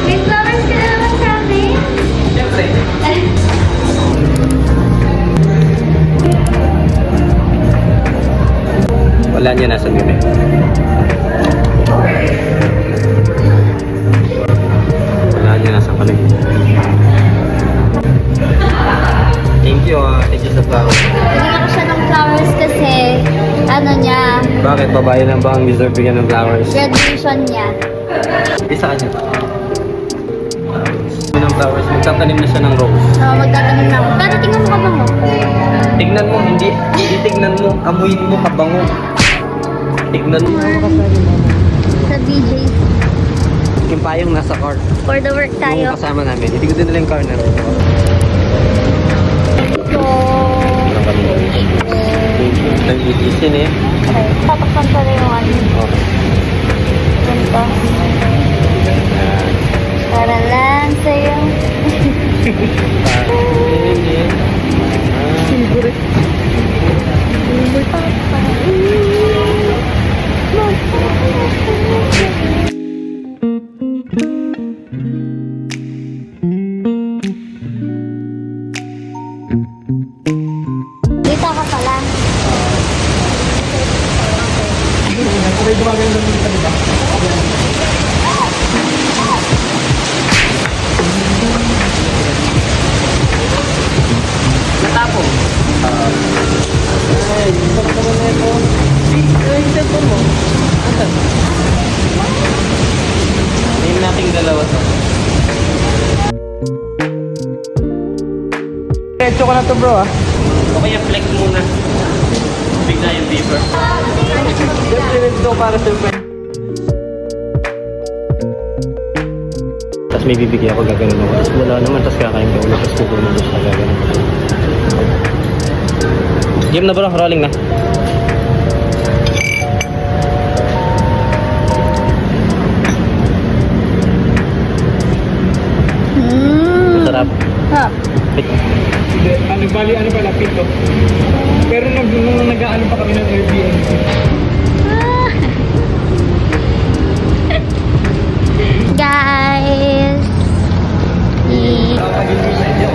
May flowers ka naman sa amin? Siyempre. Wala niya nasan kami. Wala niya nasan kami. Thank you thank you sa flowers. Bigyan ko siya ng flowers kasi, ano niya, Bakit? Babae lang ba ang deserve bigyan ng flowers? graduation niya. Isa kanya. Ng flowers, magtatanim na siya ng rose. So, magtatanim na ako. Pero tingnan mo ka ba mo? Tignan mo, hindi tignan mo, amuyin mo, kabango. Tignan mo. Sa BJ. Yung payong nasa car. For the work Yung tayo. kasama namin. Hindi ko din nila yung car namin. So, Nag-iisin eh. okay. Tatakpan pala yung ano. Okay. Ganito. Para lang sa'yo. Silver eh. Dito ka pala. Natapong. Ay, sarap naman na ito. Ay, cellphone mo. Asan? Name nating dalawa to. Diretso ko na to bro ah. O kaya flex muna. Bigla yung paper. Just ito para sa friend. Tapos may bibigyan ako gaganon ako. Tapos wala naman. Tapos kakain ka ulit. Tapos kukunin mo siya gaganon ako. Game na bro. Rolling na. Masarap. Ha? Ano bali, ano pala, pito. Pero nung nag-ano pa kami ng Airbnb. Guys. Pag-ibig sa inyo.